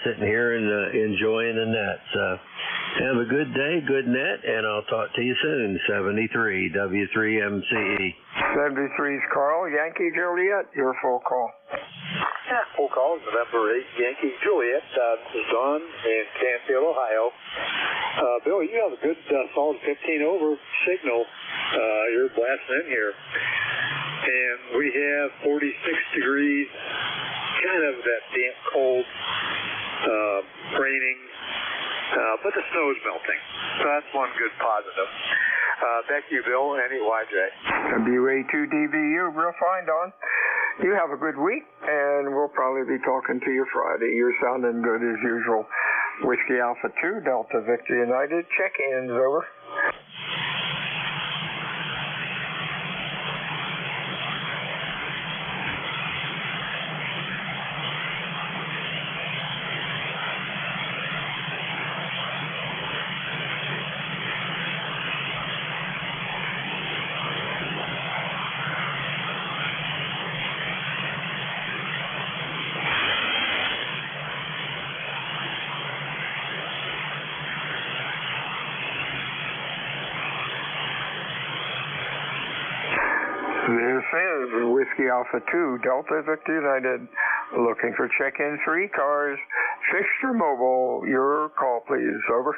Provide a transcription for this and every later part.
sitting here and enjoying the nets. Have a good day, good net, and I'll talk to you soon. 73 W3MCE. 73's Carl, Yankee Juliet, your full call. Yeah, full call, November 8, Yankee Juliet. This is Don in Canfield, Ohio. Bill, you have a good solid 15 over signal. You're blasting in here. And we have 46 degrees, kind of that damp, cold, raining, but the snow's melting. So that's one good positive. Back to you, Bill, and YJ. WA2DVU, real fine, Don. You have a good week, and we'll probably be talking to you Friday. You're sounding good as usual. Whiskey Alpha 2, Delta Victor United, check-ins, over. This is Whiskey Alpha 2, Delta Victor United, looking for check-in for ECARS. Fixture Mobile, your call please, over.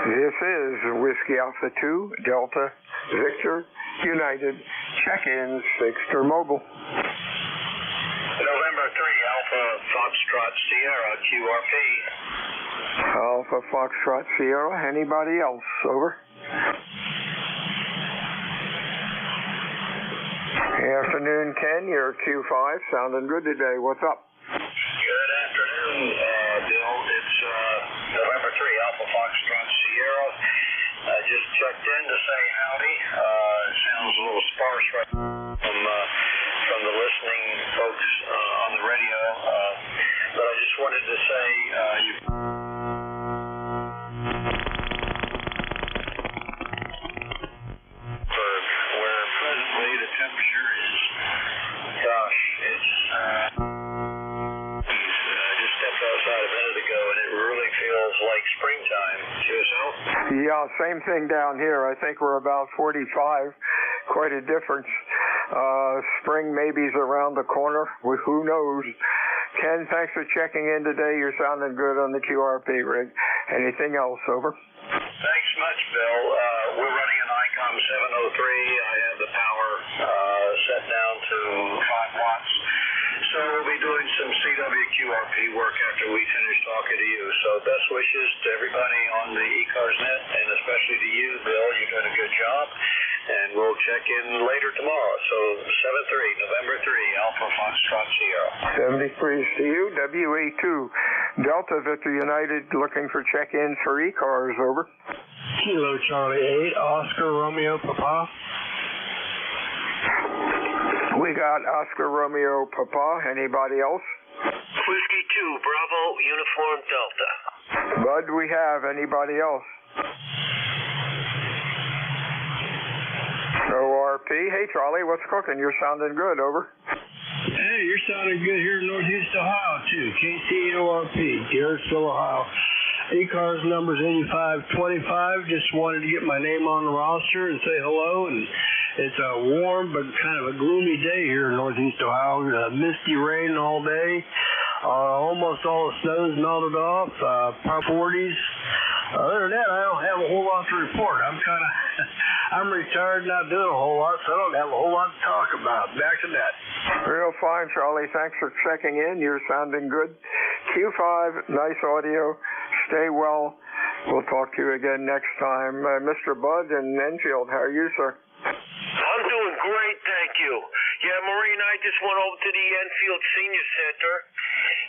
This is Whiskey Alpha 2, Delta Victor United, check-ins, Fixture Mobile. November 3, Alpha Foxtrot Sierra, QRP. Alpha Foxtrot Sierra, anybody else, over. Afternoon, Ken, you're Q5, sounding good today. What's up? Good afternoon, Bill. It's November 3, Alpha Foxtrot Sierra. I just checked in to say howdy. It sounds a little sparse right from the listening folks on the radio. But I just wanted to say where presently the temperature is, gosh, it's just stepped outside a minute ago, and it really feels like springtime. QSL? Yeah, same thing down here. I think we're about 45, quite a difference. Spring maybe's around the corner. Who knows? Ken, thanks for checking in today. You're sounding good on the QRP rig. Anything else, over? Thanks much, Bill. We're running an ICOM 703. I have the power set down to 5 watts. So we'll be doing some CWQRP work after we finish talking to you. So best wishes to everybody on the ECARS net, and especially to you, Bill. You're doing a good job. And we'll check in later tomorrow. So 7-3, November 3, Alpha Foxtrot Sierra. 73's to you, WA2, Delta Victor United, looking for check-ins for ECARS, over. Kilo Charlie 8, Oscar Romeo Papa. We got Oscar Romeo Papa. Anybody else? Whiskey 2, Bravo Uniform Delta. Bud, we have. Anybody else? ORP. Hey, Charlie, what's cooking? You're sounding good, over. Hey, you're sounding good here in Northeast Ohio, too. KCORP, Garrettsville, Ohio. ECARS number's 8525. Just wanted to get my name on the roster and say hello. And it's a warm but kind of a gloomy day here in Northeast Ohio. Misty rain all day. Almost all the snow's melted off. 40s. Other than that, I don't have a whole lot to report. I'm retired, not doing a whole lot, so I don't have a whole lot to talk about. Back to that. Real fine, Charlie. Thanks for checking in. You're sounding good. Q5, nice audio. Stay well. We'll talk to you again next time. Mr. Bud in Enfield, how are you, sir? I'm doing great, thank you. Yeah, Maureen, I just went over to the Enfield Senior Center,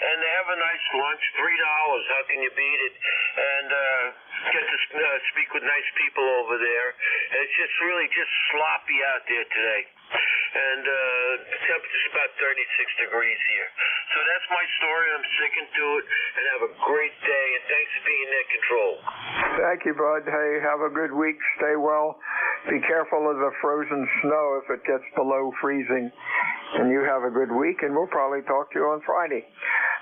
and they have a nice lunch, $3. How can you beat it? And get to speak with nice people over there. And it's just really just sloppy out there today. And the temperature's about 36 degrees here. So that's my story. I'm sticking to it. And have a great day. And thanks for being net control. Thank you, Bud. Hey, have a good week. Stay well. Be careful of the frozen snow if it gets below freezing. And you have a good week, and we'll probably talk to you on Friday.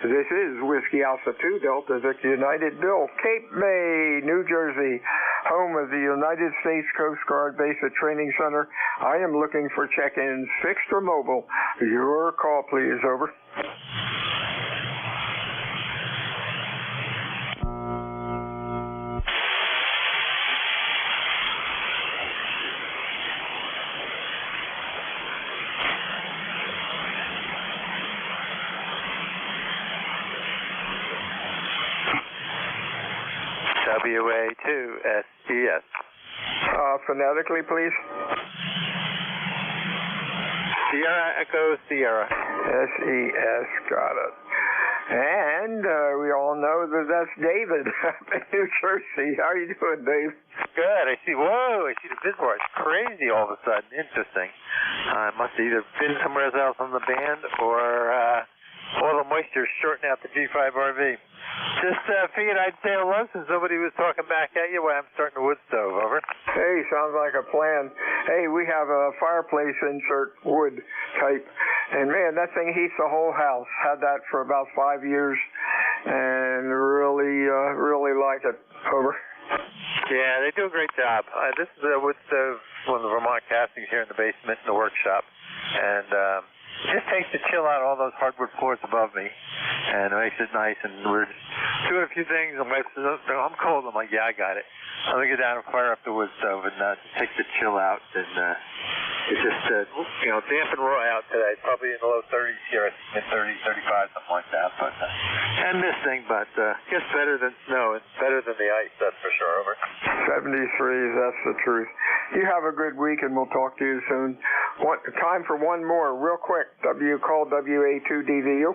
This is Whiskey Alpha 2 Delta Victor United Bill, Cape May, New Jersey, home of the United States Coast Guard Basic Training Center. I am looking for check-ins, fixed or mobile. Your call, please. Over. WA2SES. Phonetically, please. Sierra Echo Sierra. SES, got it. And we all know that that's David in New Jersey. How are you doing, Dave? Good. I see the visible. It's crazy all of a sudden. Interesting. I must have either been somewhere else on the band or all the moisture shorting out the G5 RV. Just figured I'd say hello since nobody was talking back at you while I'm starting the wood stove. Over. Hey, sounds like a plan. Hey, we have a fireplace insert wood type, and man, that thing heats the whole house. Had that for about 5 years, and really like it. Over. Yeah, they do a great job. This is a wood stove, one of the Vermont castings here in the basement in the workshop, and it just takes to chill out all those hardwood floors above me, and it makes it nice. And we're just doing a few things. My wife says, I'm cold. I'm like, yeah, I got it. I'm going to get down and fire up the wood stove and take the chill out. And it's just, damp and raw out today. Probably in the low 30s here, mid-30s, 35, something like that. But and this thing, but just better than snow. It's better than the ice, that's for sure. Over. 73, that's the truth. You have a good week, and we'll talk to you soon. Time for one more, real quick. Call WA2DVU.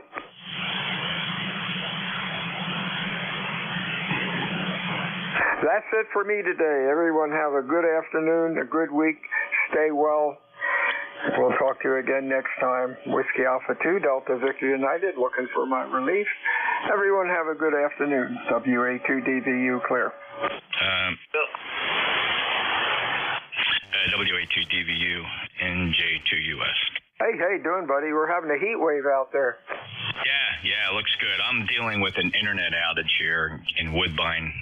That's it for me today. Everyone have a good afternoon, a good week. Stay well. We'll talk to you again next time. Whiskey Alpha 2, Delta Victor United, looking for my relief. Everyone have a good afternoon. WA2DVU clear. WA2DVU, NJ2US. Hey, doing, buddy? We're having a heat wave out there. Yeah, it looks good. I'm dealing with an internet outage here in Woodbine.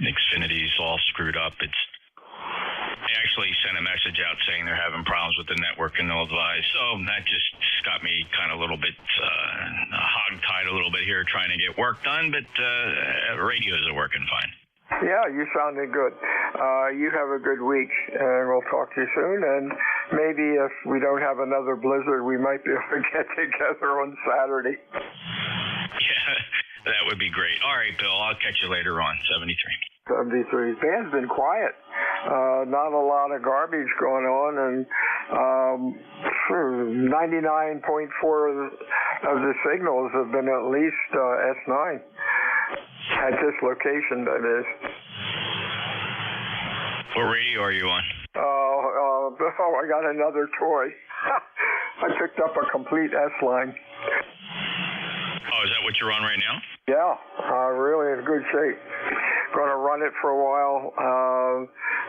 Xfinity's all screwed up. They actually sent a message out saying they're having problems with the network and they'll advise. So that just got me kind of a little bit hog-tied a little bit here trying to get work done, but radios are working fine. Yeah, you sounded good. You have a good week, and we'll talk to you soon. And maybe if we don't have another blizzard, we might be able to get together on Saturday. Yeah, that would be great. All right, Bill, I'll catch you later on. 73. 73. Band's been quiet. Not a lot of garbage going on, and 99.4 of the signals have been at least S9. At this location, that is. What radio are you on? I got another toy. I picked up a complete S-line. Oh, is that what you're on right now? Yeah, really in good shape. Going to run it for a while.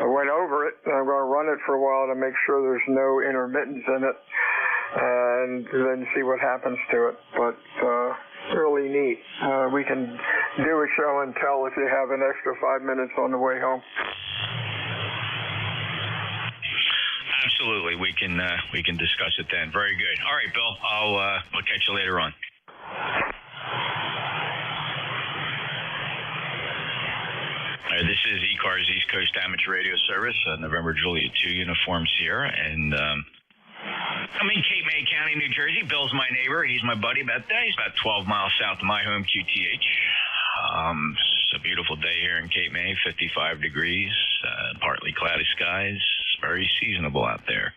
I went over it, and I'm going to run it for a while to make sure there's no intermittence in it, and then see what happens to it. But really neat. We can do a show and tell if you have an extra 5 minutes on the way home. Absolutely, we can discuss it then. Very good. All right, Bill. I'll catch you later on. This is ECARS East Coast Amateur Radio Service, November Juliet 2 Uniform Sierra, and I'm in Cape May County, New Jersey. Bill's my neighbor. He's my buddy. He's about 12 miles south of my home, QTH. It's a beautiful day here in Cape May, 55 degrees, partly cloudy skies. Very seasonable out there.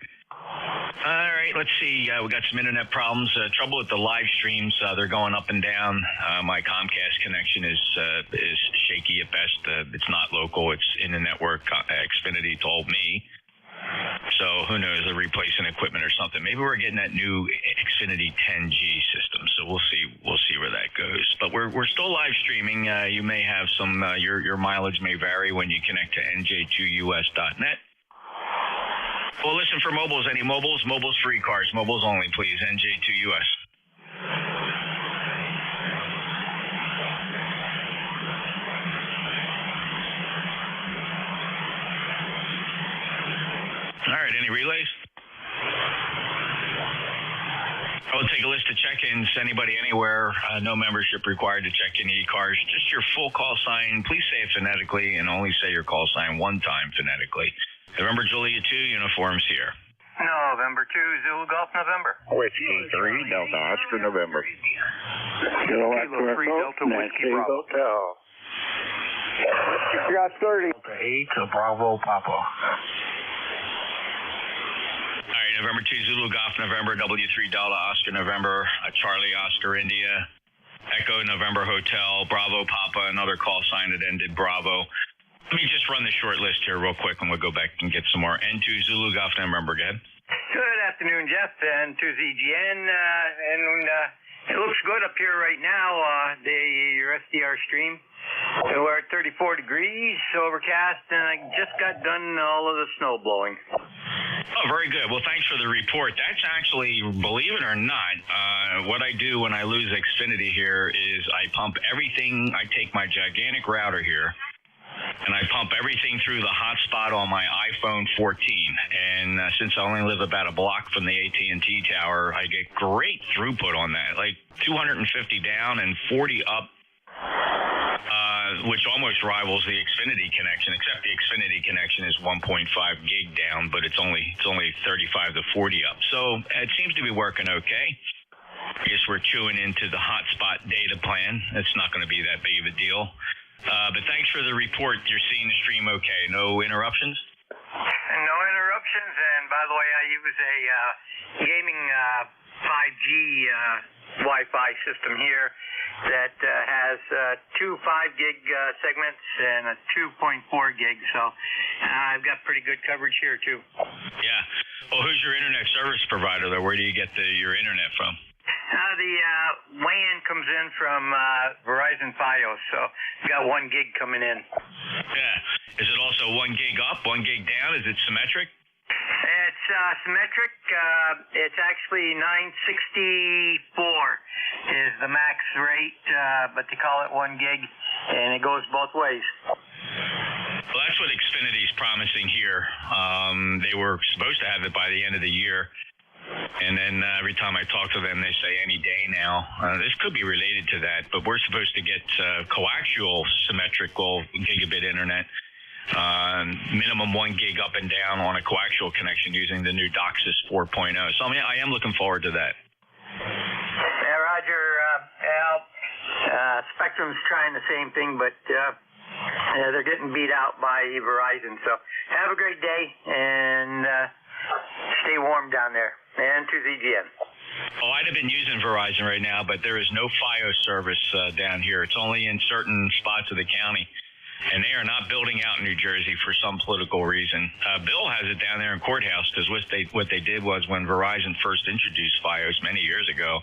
All right, let's see. We got some internet problems. Trouble with the live streams. They're going up and down. My Comcast connection is shaky at best. It's not local. It's in the network. Xfinity told me. So who knows? They're replacing equipment or something. Maybe we're getting that new Xfinity 10G system. So we'll see. We'll see where that goes. But we're still live streaming. You may have some. Your mileage may vary when you connect to nj2us.net. Well, listen for mobiles. Any mobiles? Mobiles for ECARS. Mobiles only, please. NJ2US. All right, any relays? I will take a list of check-ins. Anybody, anywhere, no membership required to check in ECARS. Just your full call sign. Please say it phonetically and only say your call sign one time phonetically. November Julia 2 uniforms here. November 2 Zulu Golf November. Whiskey 3 Delta Oscar November. Kilo 3 Delta Whiskey Bravo. You got 30. Delta 8 Bravo Papa. All right, November 2 Zulu Golf November, W3 Delta Oscar November, Charlie Oscar India, Echo November Hotel, Bravo Papa, another call sign that ended Bravo. Let me just run the short list here real quick, and we'll go back and get some more. N2 Zulu Golf November, go ahead. Good afternoon, Jeff, and to ZGN, and it looks good up here right now, your SDR stream. We're at 34 degrees, overcast, and I just got done all of the snow blowing. Oh, very good. Well, thanks for the report. That's actually, believe it or not, what I do when I lose Xfinity here is I pump everything. I take my gigantic router here, and I pump everything through the hotspot on my iPhone 14. And since I only live about a block from the AT&T tower, I get great throughput on that, like 250 down and 40 up, which almost rivals the Xfinity connection, except the Xfinity connection is 1.5 gig down, but it's only 35 to 40 up. So it seems to be working okay. I guess we're chewing into the hotspot data plan. It's not going to be that big of a deal. But thanks for the report. You're seeing the stream okay. No interruptions? No interruptions, and by the way, I use a gaming 5G Wi-Fi system here that has two 5 gig segments and a 2.4 gig, so I've got pretty good coverage here too. Yeah. Well, who's your internet service provider there? Where do you get your internet from? The WAN comes in from Verizon Fios, so we've got 1 gig coming in. Yeah. Is it also 1 gig up, 1 gig down? Is it symmetric? It's symmetric. It's actually 964 is the max rate, but they call it 1 gig, and it goes both ways. Well, that's what Xfinity's promising here. They were supposed to have it by the end of the year. And then every time I talk to them, they say any day now. This could be related to that, but we're supposed to get coaxial symmetrical gigabit internet, minimum 1 gig up and down on a coaxial connection using the new DOCSIS 4.0. So I am looking forward to that. Yeah, Roger. Spectrum's trying the same thing, but they're getting beat out by Verizon. So have a great day, and stay warm down there. And to ZGN. Oh, I'd have been using Verizon right now, but there is no Fios service down here. It's only in certain spots of the county, and they are not building out in New Jersey for some political reason. Bill has it down there in Courthouse because what they did was when Verizon first introduced Fios many years ago,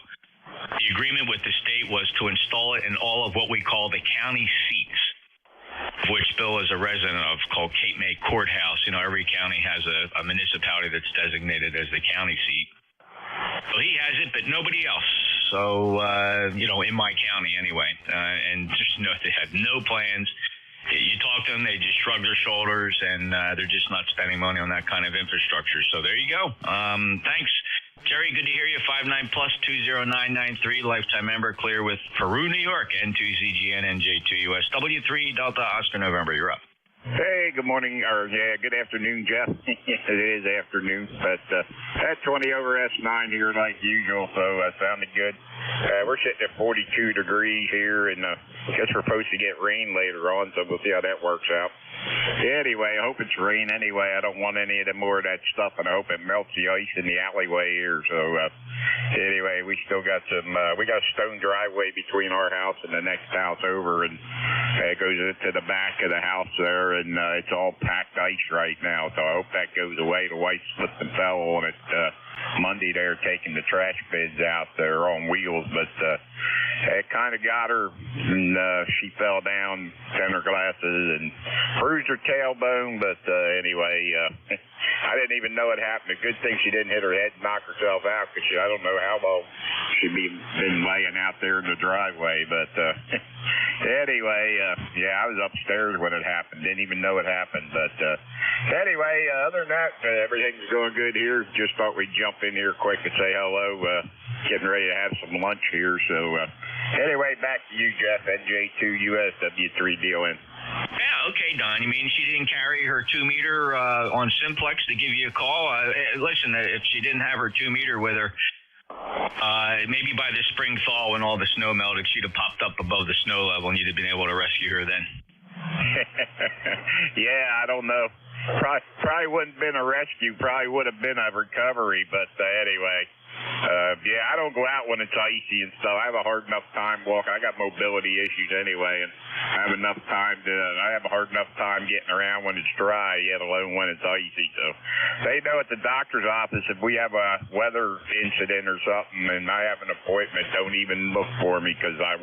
the agreement with the state was to install it in all of what we call the county seats, which Bill is a resident of, called Cape May Courthouse. You know, every county has a municipality that's designated as the county seat. So he has it, but nobody else. So, in my county anyway. And just they have no plans. You talk to them, they just shrug their shoulders, and they're just not spending money on that kind of infrastructure. So there you go. Thanks. Jerry, good to hear you. 59 plus 20993, lifetime member, clear with Peru, New York, N2ZGN, NJ2US, W3 Delta Oscar November. You're up. Hey, good morning, good afternoon, Jeff. It is afternoon, but at 20 over S9 here like usual, so sounded good. We're sitting at 42 degrees here, and guess we're supposed to get rain later on, so we'll see how that works out. anyway, I hope it's rain anyway. I don't want any of the more of that stuff, and I hope it melts the ice in the alleyway here. So anyway, we still got we got a stone driveway between our house and the next house over, and it goes into the back of the house there, and it's all packed ice right now. So I hope that goes away. The wife slipped and fell on it Monday. They're taking the trash bins out there on wheels, but it kind of got her, and she fell down, center glasses, and bruised her tailbone. But anyway, I didn't even know it happened. A good thing she didn't hit her head and knock herself out, because I don't know how long she'd been laying out there in the driveway. But anyway, yeah, I was upstairs when it happened. Didn't even know it happened. But anyway, other than that, everything's going good here. Just thought we'd jump in here quick and say hello. Getting ready to have some lunch here. So anyway, back to you, Jeff, NJ2USW3DON. Yeah, okay, Don. You mean she didn't carry her 2-meter on Simplex to give you a call? Listen, if she didn't have her 2-meter with her, maybe by the spring thaw when all the snow melted, she'd have popped up above the snow level and you'd have been able to rescue her then. Yeah, I don't know. Probably wouldn't have been a rescue. Probably would have been a recovery. But anyway, yeah, I don't go out when it's icy and stuff. I have a hard enough time walking. I got mobility issues anyway, and I have a hard enough time getting around when it's dry, let alone when it's icy. So they know at the doctor's office if we have a weather incident or something and I have an appointment, don't even look for me because I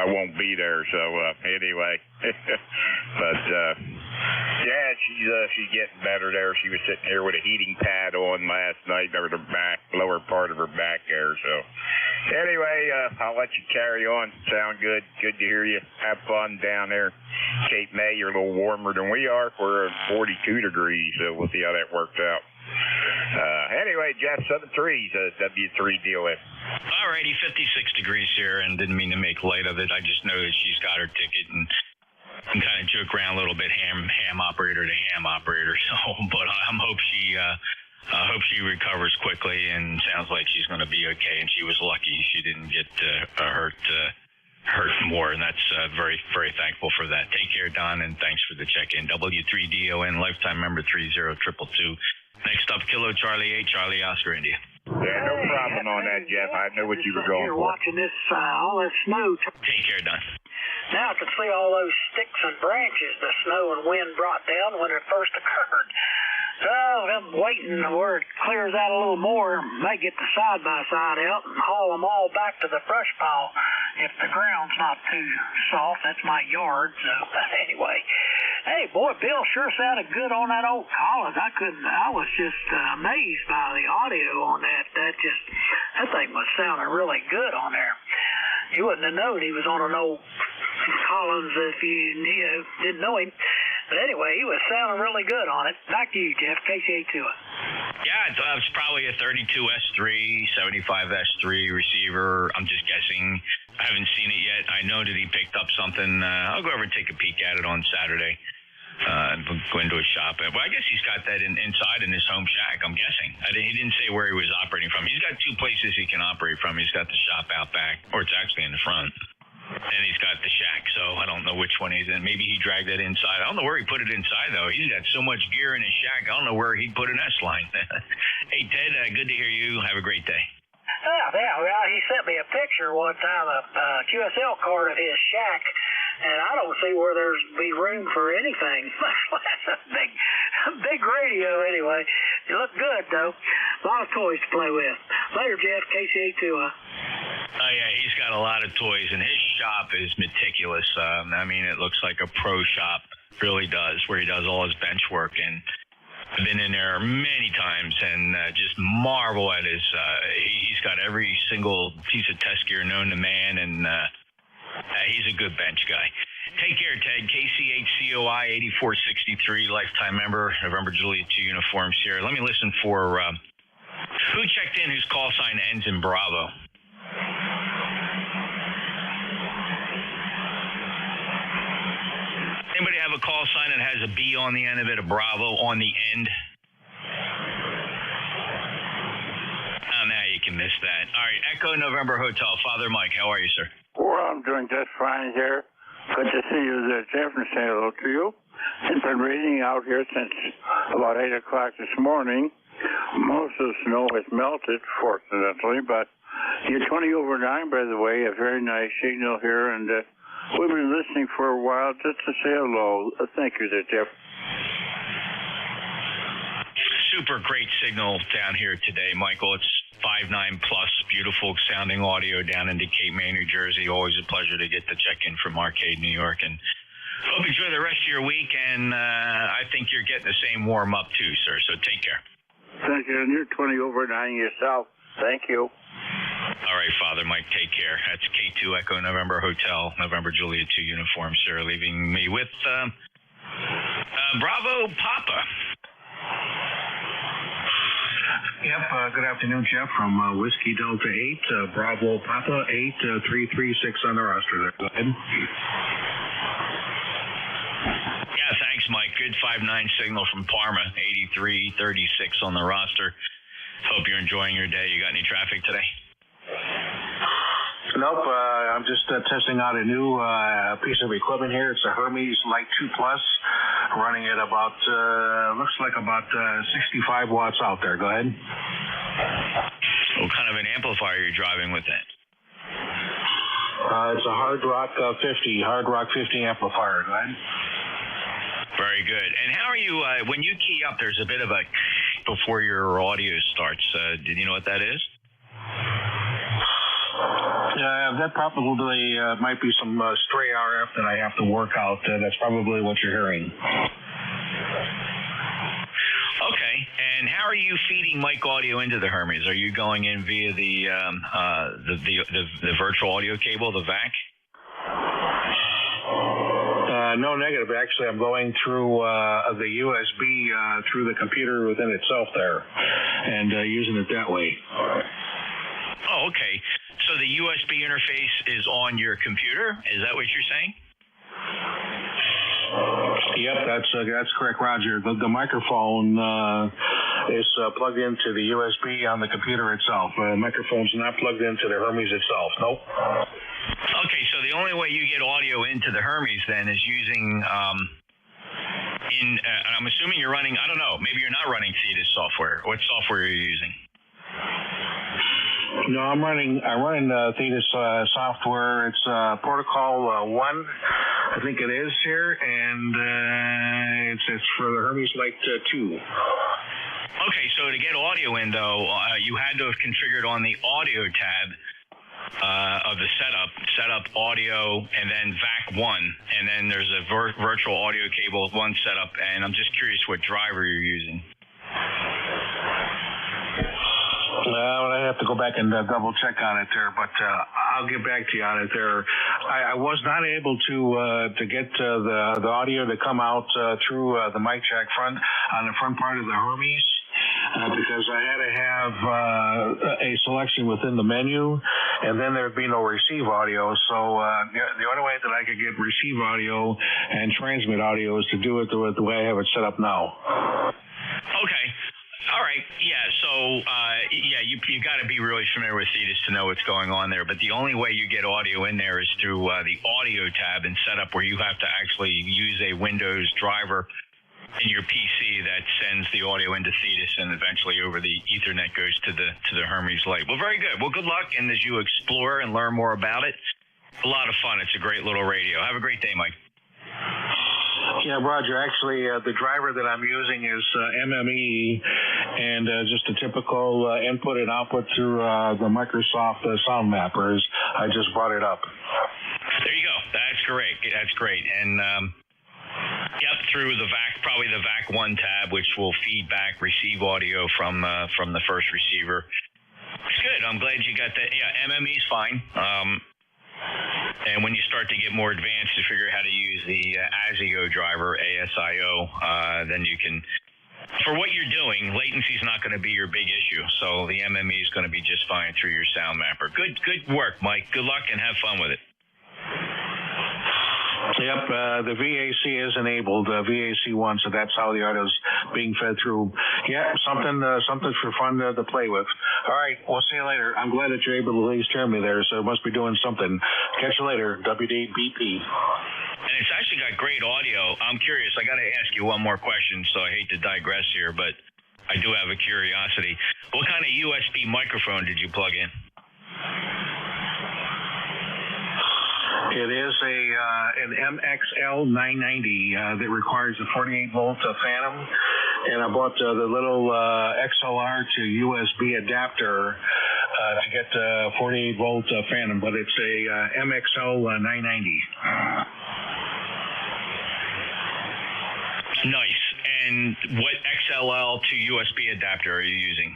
won't be there. So anyway, but yeah, she's getting better there. She was sitting here with a heating pad on last night over the lower part of her back there. So anyway, I'll let you carry on. Sound good. Good to hear you. Have fun down there. Cape May, you're a little warmer than we are. We're at 42 degrees, so we'll see how that works out. Anyway, Jeff, 73's W3DON. Alrighty, 56 degrees here, and didn't mean to make light of it. I just know that she's got her ticket and kind of joke around a little bit, ham operator to ham operator. So, but I hope she recovers quickly, and sounds like she's going to be okay. And she was lucky she didn't get hurt more, and that's very, very thankful for that. Take care, Don, and thanks for the check-in. W3DON, lifetime member 30222. Next up, Kilo Charlie 8, Charlie Oscar India. Yeah, no problem on that, Jeff. I know what you were going You're for. watching this, all that snow. Take care, Don. Now I can see all those sticks and branches the snow and wind brought down when it first occurred. So I'm waiting where it clears out a little more. May get the side-by-side out and haul them all back to the brush pile if the ground's not too soft. That's my yard. So anyway, hey, boy, Bill sure sounded good on that old Collins. I was just amazed by the audio on that. That thing was sounding really good on there. You wouldn't have known he was on an old Collins if you didn't know him. But anyway, he was sounding really good on it. Back to you, Jeff, KCA2. Yeah, it's probably a 32 S3, 75 S3 receiver. I'm just guessing. I haven't seen it yet. I know that he picked up something. I'll go over and take a peek at it on Saturday. Go into a shop. Well, I guess he's got that inside in his home shack, I'm guessing. He didn't say where he was operating from. He's got 2 places he can operate from. He's got the shop out back, or it's actually in the front. And he's got the shack, so I don't know which one he's in. Maybe he dragged that inside. I don't know where he put it inside, though. He's got so much gear in his shack, I don't know where he'd put an S-line. Hey, Ted, good to hear you. Have a great day. Yeah, well, he sent me a picture one time of a QSL card of his shack, and I don't see where there's be room for anything. That's a big radio anyway. You look good, though. A lot of toys to play with. Later, Jeff, KCA2. Oh, yeah, he's got a lot of toys, and his shop is meticulous. I mean, it looks like a pro shop, really does, where he does all his bench work. And I've been in there many times and just marvel at his, he's got every single piece of test gear known to man, and he's a good bench guy. Take care, Ted. KC8COI 8463, lifetime member, November Juliet 2 uniforms here. Let me listen for who checked in whose call sign ends in Bravo. Anybody have a call sign that has a B on the end of it, a Bravo on the end? Oh, now you can miss that. All right, Echo November Hotel. Father Mike, how are you, sir? Well, I'm doing just fine here. Good to see you there, Jeff, and say hello to you. It's been raining out here since about 8 o'clock this morning. Most of the snow has melted, fortunately, but you're 20 over 9, by the way, a very nice signal here, and we've been listening for a while just to say hello. Thank you there, Jeff. Super great signal down here today, Michael. It's 5.9 plus, beautiful sounding audio down into Cape May, New Jersey. Always a pleasure to get the check-in from Arcade, New York, and hope you enjoy the rest of your week, and I think you're getting the same warm-up too, sir, so take care. Thank you, and you're 20 over 9 yourself. Thank you. All right, Father Mike, take care. That's K2 Echo November Hotel, November Juliet 2 uniform, sir, leaving me with Bravo Papa. Yep, good afternoon, Jeff, from Whiskey Delta 8, Bravo Papa 8336 on the roster there. Go ahead. Yeah, thanks, Mike. Good 5.9 signal from Parma, 8336 on the roster. Hope you're enjoying your day. You got any traffic today? Nope, I'm just testing out a new piece of equipment here. It's a Hermes Light 2 Plus, running at about, looks like about 65 watts out there. Go ahead. What kind of an amplifier are you driving with it? It's a Hard Rock 50 amplifier. Go ahead. Very good. And how are you, when you key up, there's a bit of a before your audio starts. Did you know what that is? That probably might be some stray RF that I have to work out. That's probably what you're hearing. Okay. And how are you feeding mic audio into the Hermes? Are you going in via the virtual audio cable, the VAC? No, negative. Actually, I'm going through the USB through the computer within itself there, and using it that way. Oh, okay. So the USB interface is on your computer? Is that what you're saying? Yep, that's correct, Roger. The microphone is plugged into the USB on the computer itself. The microphone's not plugged into the Hermes itself. Nope. Okay, so the only way you get audio into the Hermes then is using I'm assuming you're running, I don't know, maybe you're not running Thetis software. What software are you using? No, I'm running Thetis software. It's Protocol 1, I think it is here, and it's for the Hermes Light 2. Okay, so to get audio in, though, you had to have configured on the audio tab of the setup audio, and then VAC 1, and then there's a virtual audio cable 1 setup, and I'm just curious what driver you're using. I have to go back and double check on it there, but I'll get back to you on it there. I was not able to get the audio to come out through the mic jack front on the front part of the Hermes because I had to have a selection within the menu, and then there'd be no receive audio. So the only way that I could get receive audio and transmit audio is to do it the way I have it set up now. Okay. All right. Yeah. So, you got to be really familiar with Thetis to know what's going on there. But the only way you get audio in there is through the audio tab and setup, where you have to actually use a Windows driver in your PC that sends the audio into Thetis, and eventually over the Ethernet goes to the Hermes Light. Well, very good. Well, good luck, and as you explore and learn more about it, a lot of fun. It's a great little radio. Have a great day, Mike. Yeah, Roger. Actually, the driver that I'm using is MME, and just a typical input and output through the Microsoft Sound Mappers. I just brought it up. There you go. That's great. That's great. And through the VAC, probably the VAC 1 tab, which will feed back, receive audio from the first receiver. It's good. I'm glad you got that. Yeah, MME's fine. And when you start to get more advanced to figure out how to use the ASIO driver, ASIO, then you can, for what you're doing, latency is not going to be your big issue. So the MME is going to be just fine through your sound mapper. Good work, Mike. Good luck and have fun with it. Yep, the VAC is enabled, VAC1, so that's how the audio's being fed through. Yeah, something for fun to play with. All right, we'll see you later. I'm glad that you're able to at least hear me there, so it must be doing something. Catch you later, WDBP. And it's actually got great audio. I'm curious. I got to ask you one more question, so I hate to digress here, but I do have a curiosity. What kind of USB microphone did you plug in? It is an MXL 990 that requires a 48-volt Phantom, and I bought the little XLR to USB adapter to get the 48-volt Phantom, but it's a MXL 990. Nice. And what XLL to USB adapter are you using?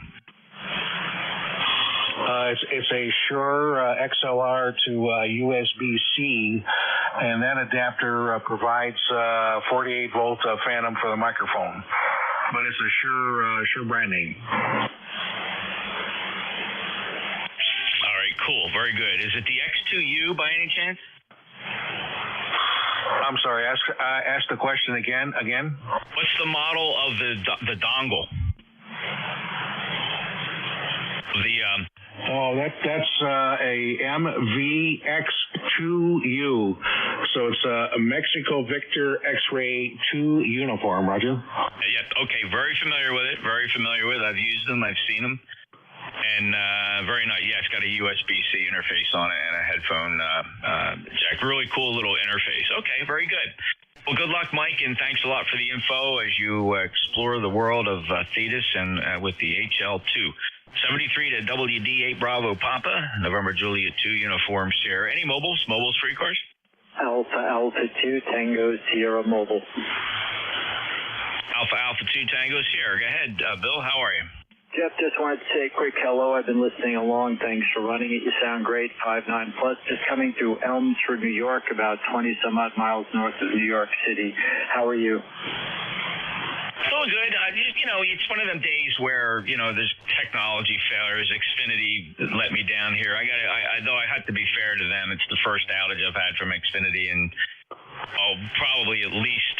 It's a Shure XLR to USB-C, and that adapter provides 48-volt Phantom for the microphone. But it's a Shure brand name. All right, cool. Very good. Is it the X2U by any chance? I'm sorry. Ask the question again. What's the model of the dongle? That's a MVX2U. So it's a Mexico Victor X-Ray 2 uniform, Roger. Yeah, okay, very familiar with it. I've used them, I've seen them. And very nice. Yeah, it's got a USB-C interface on it and a headphone jack. Really cool little interface. Okay, very good. Well, good luck, Mike, and thanks a lot for the info as you explore the world of Thetis and with the HL2. 73 to WD8 Bravo Papa, November Juliet 2 Uniform Sierra. Any mobiles for ECARS? Alpha 2 Tango Sierra Mobile. Alpha 2 Tango Sierra. Go ahead, Bill. How are you? Jeff, just wanted to say a quick hello. I've been listening along. Thanks for running it. You sound great. 5.9 plus. Just coming through Elmsford, New York, about 20 some odd miles north of New York City. How are you? Doing good. It's one of them days where, there's technology failures. Xfinity let me down here. Though I had to be fair to them, it's the first outage I've had from Xfinity in, probably at least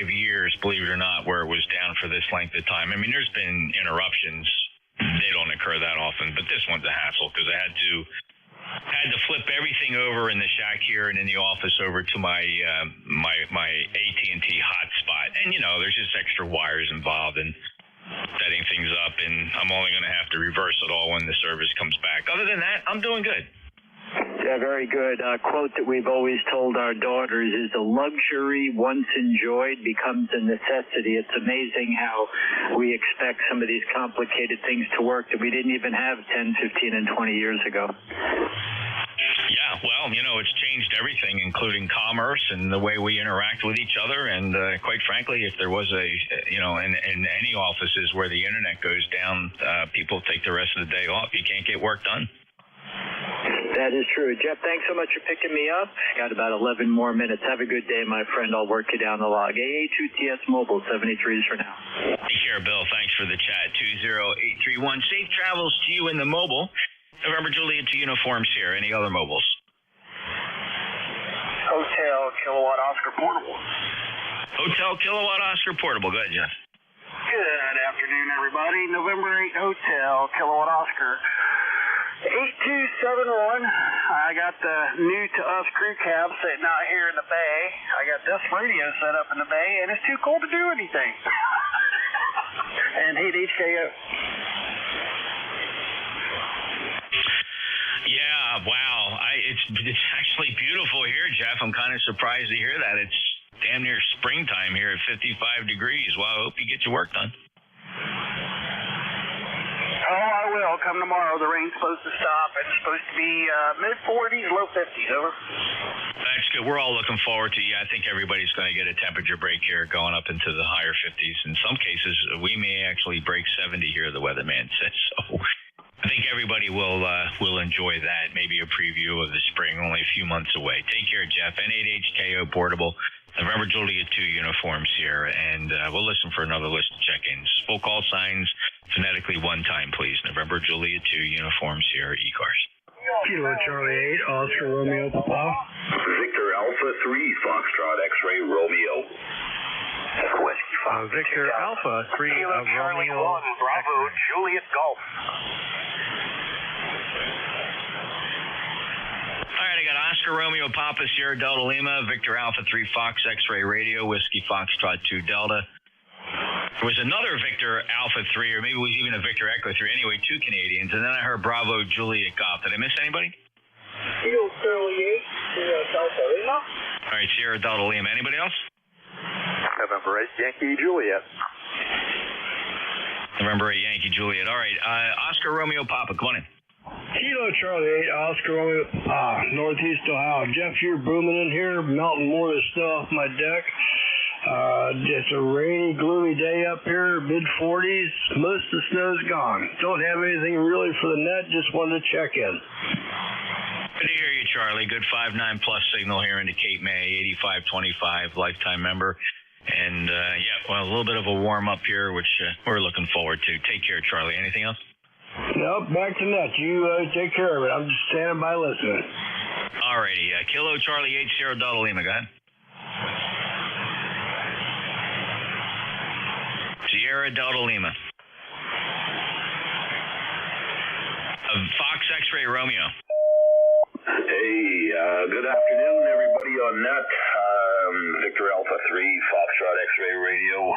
5 years, believe it or not, where it was down for this length of time. I mean, there's been interruptions. They don't occur that often, but this one's a hassle because I had to flip everything over in the shack here and in the office over to my AT&T hotspot. And, there's just extra wires involved in setting things up, and I'm only going to have to reverse it all when the service comes back. Other than that, I'm doing good. Yeah, very good. A quote that we've always told our daughters is a luxury once enjoyed becomes a necessity. It's amazing how we expect some of these complicated things to work that we didn't even have 10, 15, and 20 years ago. Yeah, well, it's changed everything, including commerce and the way we interact with each other. And quite frankly, if there was in any offices where the internet goes down, people take the rest of the day off. You can't get work done. That is true. Jeff, thanks so much for picking me up. Got about 11 more minutes. Have a good day, my friend. I'll work you down the log. AA2TS Mobile, 73s for now. Take care, Bill. Thanks for the chat. 20831. Safe travels to you in the mobile. November Juliet to Uniform Sierra. Any other mobiles? Hotel Kilowatt Oscar Portable. Hotel Kilowatt Oscar Portable. Go ahead, Jeff. Good afternoon, everybody. November 8 Hotel Kilowatt Oscar. 8271. I got the new to us crew cab sitting out here in the bay. I got this radio set up in the bay, and it's too cold to do anything. And hate HKO. Yeah, wow. It's actually beautiful here, Jeff. I'm kind of surprised to hear that. It's damn near springtime here at 55 degrees. Well, I hope you get your work done. Oh, I will. Come tomorrow. The rain's supposed to stop. It's supposed to be mid-40s, low 50s. Over. That's good. We're all looking forward to I think everybody's going to get a temperature break here going up into the higher 50s. In some cases, we may actually break 70 here, the weatherman said. So I think everybody will enjoy that. Maybe a preview of the spring, only a few months away. Take care, Jeff. N8HKO Portable. November Juliet 2 Uniform Sierra, and we'll listen for another list of check-ins. Full call signs, phonetically one time, please. November Juliet 2 Uniform Sierra ECARS. Kilo Charlie 8, Oscar Romeo Papa. Victor Alpha Alpha 3, Foxtrot X-Ray Romeo. Whiskey Fox. Victor Alpha 3 Kilo Charlie 1, Bravo Juliet Golf. All right, I got Oscar Romeo Papa Sierra Delta Lima, Victor Alpha 3 Fox X-Ray Radio, Whiskey Foxtrot 2 Delta. There was another Victor Alpha 3, or maybe it was even a Victor Echo 3. Anyway, 2 Canadians. And then I heard Bravo Juliet Golf. Did I miss anybody? Kilo Charlie 8, Sierra Delta Lima. All right, Sierra Delta Lima. Anybody else? November 8, Yankee Juliet. November 8, Yankee Juliet. All right, Oscar Romeo Papa, come on in. Kilo Charlie 8, Oscar Romeo, Northeast Ohio. Jeff, you're booming in here, melting more of the snow off my deck. It's a rainy, gloomy day up here, mid-40s. Most of the snow's gone. Don't have anything really for the net, just wanted to check in. Good to hear you, Charlie. Good 5.9 plus signal here into Cape May, 8525, lifetime member. And, a little bit of a warm-up here, which we're looking forward to. Take care, Charlie. Anything else? Nope, back to net. You take care of it. I'm just standing by listening. All righty. Kilo Charlie 8, Sierra Delta Lima. Go ahead. Sierra Delta Lima. Fox X-Ray Romeo. Hey, good afternoon, everybody on net. Victor Alpha 3, Foxtrot X-Ray Radio.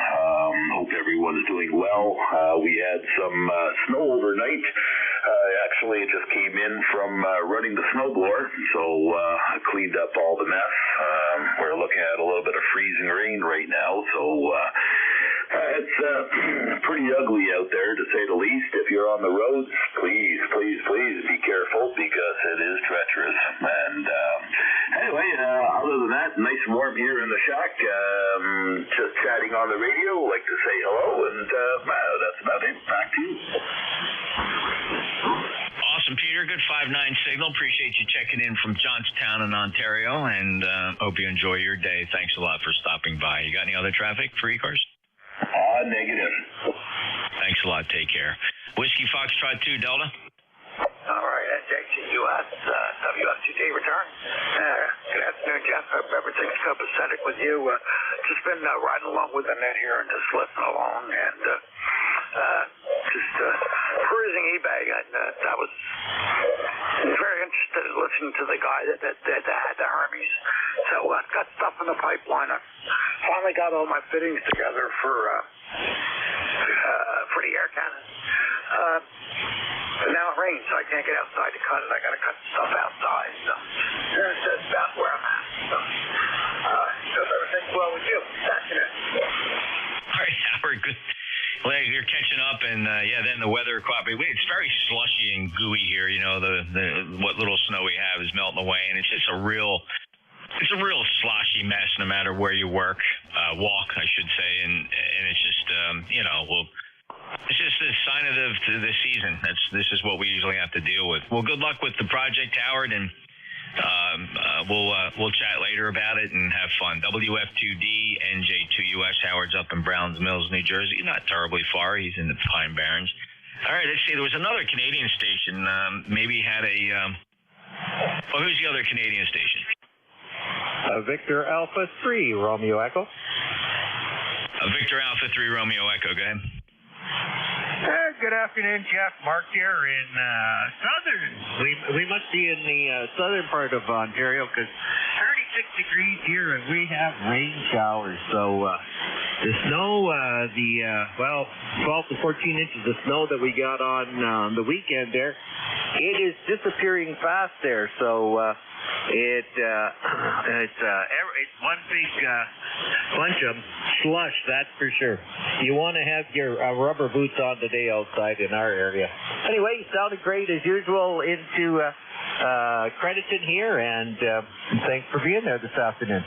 Hope everyone's doing well. We had some snow overnight. Actually, it just came in from running the snowblower, so I cleaned up all the mess. We're looking at a little bit of freezing rain right now, so it's pretty ugly out there, to say the least. If you're on the roads, please be careful, because it is treacherous. And anyway, other than that, nice and warm here in the shack. Just chatting on the radio. Like to say hello, and that's about it. Back to you. Awesome, Peter. Good 5.9 signal. Appreciate you checking in from Johnstown in Ontario, and hope you enjoy your day. Thanks a lot for stopping by. You got any other traffic for ECARS? Negative. Thanks a lot. Take care. Whiskey Foxtrot 2 Delta. All right, JCUS, WF2D return. Good afternoon, Jeff. Hope everything's copacetic with you. Just been riding along with the net here and just listening along, and just perusing eBay. And I was very interested in listening to the guy that had the Hermes. So I've got stuff in the pipeline. I finally got all my fittings together for the air cannon. But now it rains, so I can't get outside to cut it. I got to cut stuff outside. So that's about where I'm at. So everything's well with you. All right, Howard. Good. Well, you're catching up, and then the weather cooperated. It's very slushy and gooey here. You know, what little snow we have is melting away, and it's just a real sloshy mess no matter where you walk, I should say, and it's just it's just a sign of the season. This is what we usually have to deal with. Well, good luck with the project, Howard, and we'll chat later about it and have fun. WF2D NJ2US. Howard's up in Browns Mills, New Jersey. Not terribly far. He's in the Pine Barrens. All right, let's see. There was another Canadian station. Maybe had a. Who's the other Canadian station? Victor Alpha 3 Romeo Echo. Victor Alpha 3 Romeo Echo. Go ahead. Good afternoon, Jeff. Mark here in southern. We must be in the southern part of Ontario, because 36 degrees here and we have rain showers. So the snow, 12 to 14 inches of snow that we got on the weekend there, it is disappearing fast there. So it's one big bunch of slush, that's for sure. You want to have your rubber boots on today outside in our area. Anyway, sounded great as usual into Crediton here, and thanks for being there this afternoon.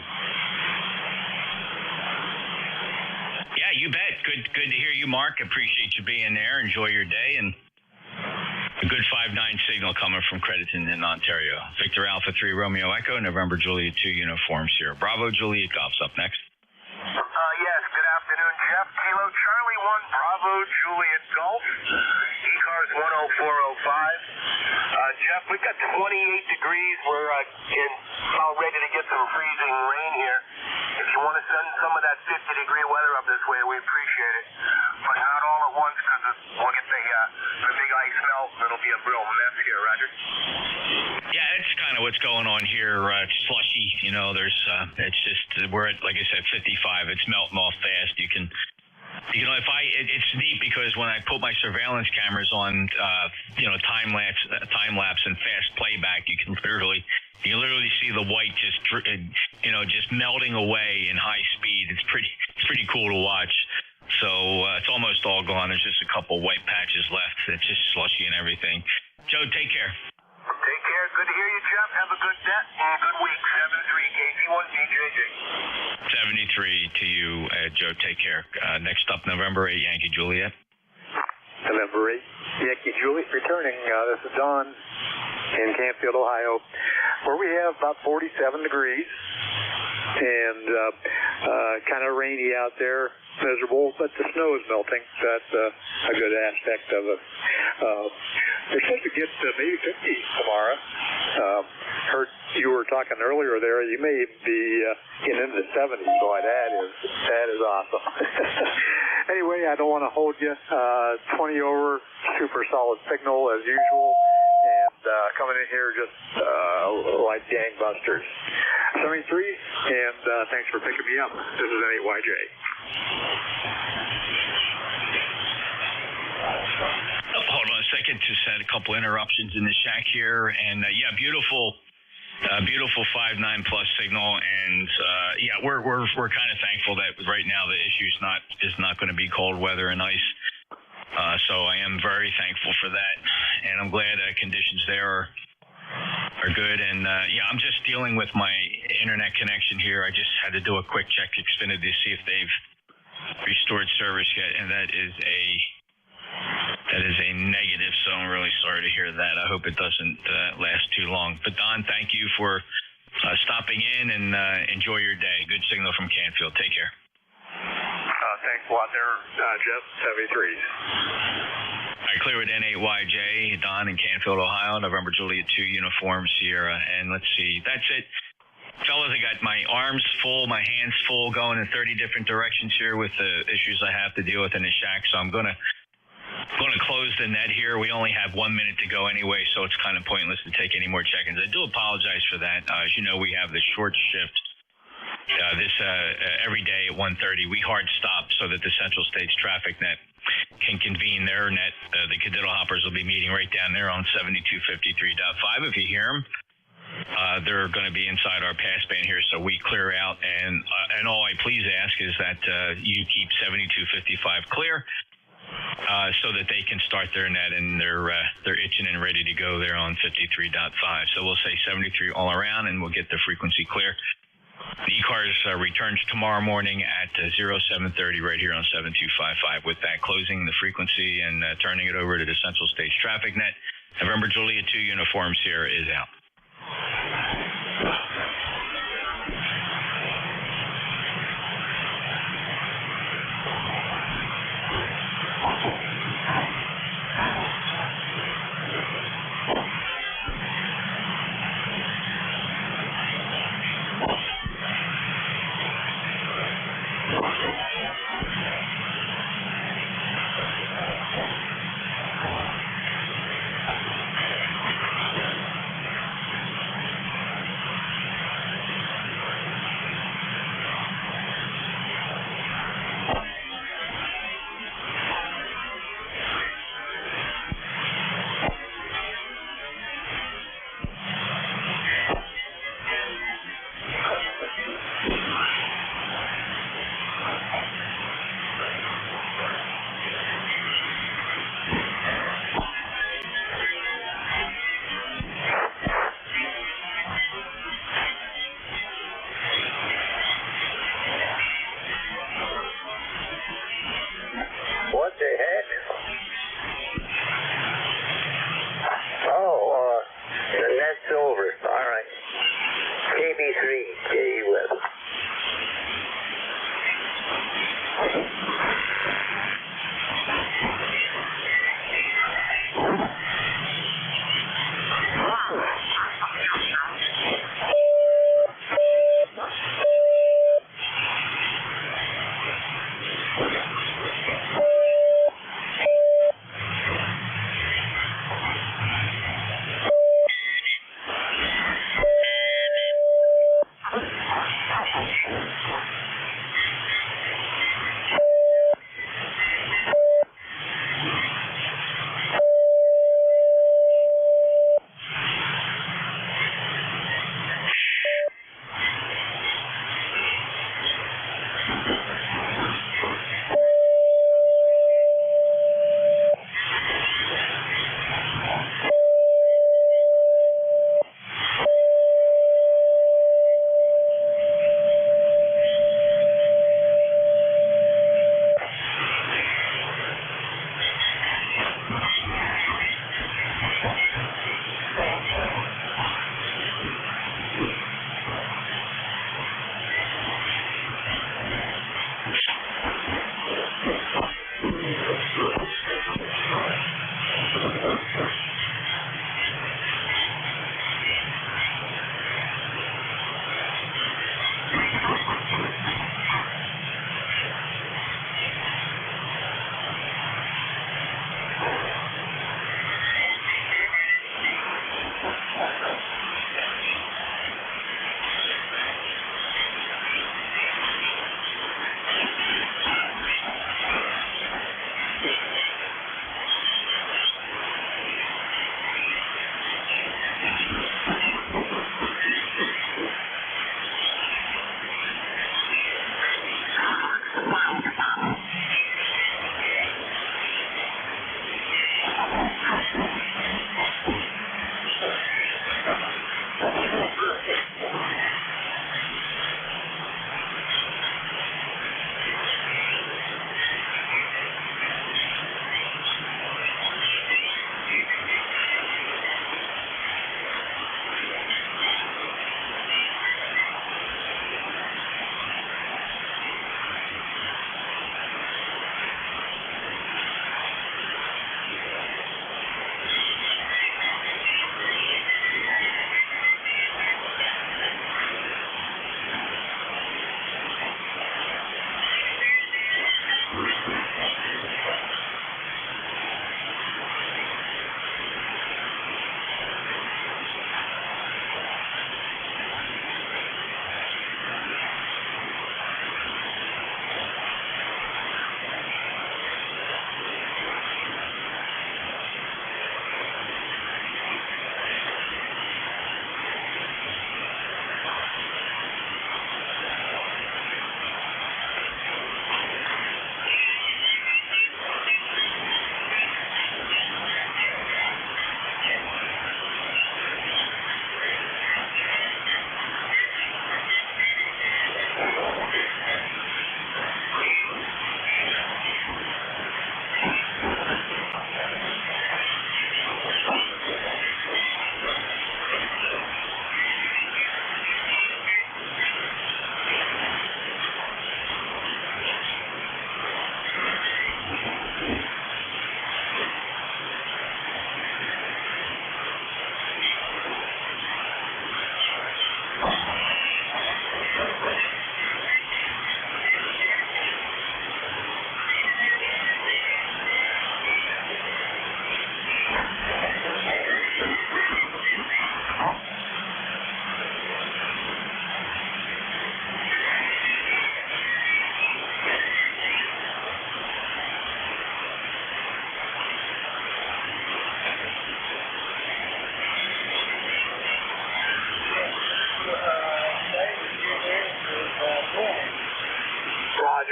Yeah, you bet. Good to hear you, Mark. Appreciate you being there. Enjoy your day, and a good 5.9 signal coming from Crediton in Ontario. Victor Alpha 3 Romeo Echo, November Juliet 2 uniforms here. Bravo Juliet Golf's up next. Yes, good afternoon, Jeff. Kilo Charlie 1, Bravo Juliet Golf. ECARS 10405. Jeff, we've got 28 degrees. We're about ready to get some freezing some of that 50-degree weather up this way. We appreciate it, but not all at once because we'll get the big ice melt and it'll be a real mess here, Roger. Yeah, it's kind of what's going on here. It's slushy, there's, it's just, we're at, like I said, 55. It's melting off fast. It's neat because when I put my surveillance cameras on, time lapse and fast playback, you can literally see the white just melting away in high speed. It's pretty cool to watch. So it's almost all gone. There's just a couple white patches left. It's just slushy and everything. Joe, take care. Take care. Good to hear you, Jeff. Have a good day and a good week. 73 KC1 DJJ. 73 to you, Joe. Take care. Next up, November 8, Yankee Juliet. November 8, Yankee Juliet returning. This is Don in Canfield, Ohio, where we have about 47 degrees and kind of rainy out there. Miserable, but the snow is melting. That's a good aspect of it. We're supposed to get maybe 50 tomorrow. Heard you were talking earlier there. You may be getting into the 70s. Boy, that is awesome. Anyway, I don't want to hold you. 20 over, super solid signal as usual, and coming in here just like gangbusters. 73, and thanks for picking me up. This is N8YJ. Hold on a second. Just had a couple interruptions in the shack here, and beautiful 5.9 plus signal, and we're kind of thankful that right now the issue is not going to be cold weather and ice. So I am very thankful for that, and I'm glad conditions there are good. And I'm just dealing with my internet connection here. I just had to do a quick check Xfinity to see if they've restored service yet, and that is a negative. So I'm really sorry to hear that. I hope it doesn't last too long. But Don, thank you for stopping in, and enjoy your day. Good signal from Canfield. Take care. Thanks a lot there, Jeff. 73s. All right, clear with N8YJ, Don in Canfield, Ohio, November Juliet 2 Uniform Sierra. And let's see, that's it. Fellas, I got my arms full, my hands full, going in 30 different directions here with the issues I have to deal with in the shack. So I'm going to close the net here. We only have 1 minute to go anyway, so it's kind of pointless to take any more check-ins. I do apologize for that. As you know, we have the short shift every day at 1:30. We hard stop so that the Central States Traffic Net can convene their net. The Cadiddle Hoppers will be meeting right down there on 7253.5. If you hear them, they're going to be inside our pass band here, so we clear out. And all I please ask is that you keep 7255 clear, so that they can start their net, and they're itching and ready to go there on 53.5. So we'll say 73 all around, and we'll get the frequency clear. The ECARS returns tomorrow morning at 0730 right here on 7255. With that, closing the frequency and turning it over to the Central States Traffic Net. November Juliet 2 Uniform Sierra is out.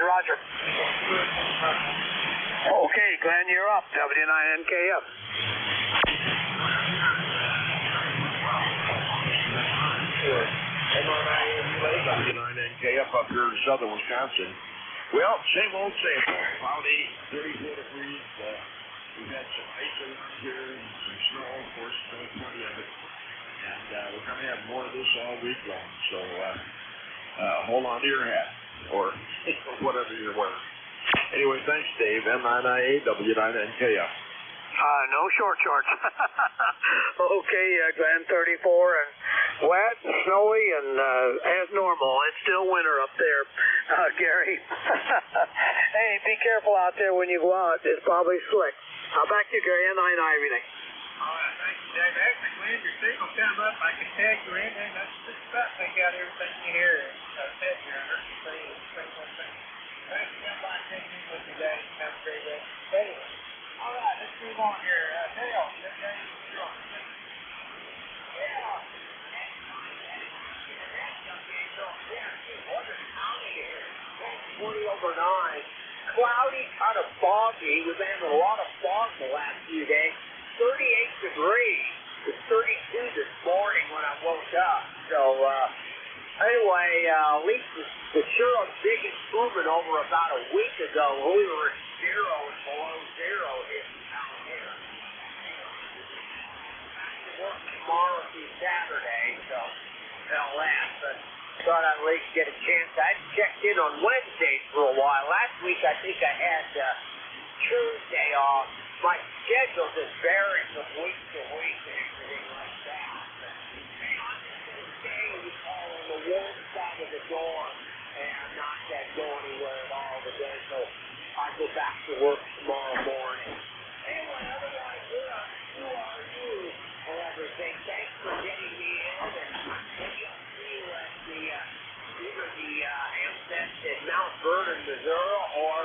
Roger, roger. Okay, Glenn, you're up. W9NKF. W9NKF up here in southern Wisconsin. Well, same old, cloudy, 34 degrees. We've had some ice around here, some snow, of course, plenty of it. And we're going to have more of this all week long. So hold on to your hat or whatever you're wearing. Anyway, thanks, Dave. M9IA, W9NKF. No short shorts. Okay, Glenn, 34 and wet, snowy, and as normal. It's still winter up there, Gary. Hey, be careful out there when you go out. It's probably slick. Back to you, Gary. M9I everything. All right, thank you, Dave. Actually, Glenn, your signal come up. I can tag you in, and that's the stuff. They got everything you hear. Said here, I heard you say one thing. Thanks for coming by and taking me with you, Dave. Have a great day. Anyway. All right, let's move on here. Dale, you're on. Yeah. 20 over 9. Cloudy, kind of foggy. We've been having a lot of fog the last few days. 38 degrees. It's 32 this morning when I woke up. So, anyway, at least it's sure a big improvement over about a week ago when we were at 0 and below 0 here down here. Back to work tomorrow through Saturday, so that'll last. But thought I'd at least get a chance. I hadn't checked in on Wednesdays for a while. Last week I think I had Tuesday off. My schedule just varies from week to week and everything like that. But Tuesday we call on the warm side of the door, and I'm not that go anywhere at all today, so I go back to work tomorrow morning. Anyway, otherwise, who are you and everything? Thanks for getting me in, and maybe I'll see you at either the Amstead in Mount Vernon, Missouri, or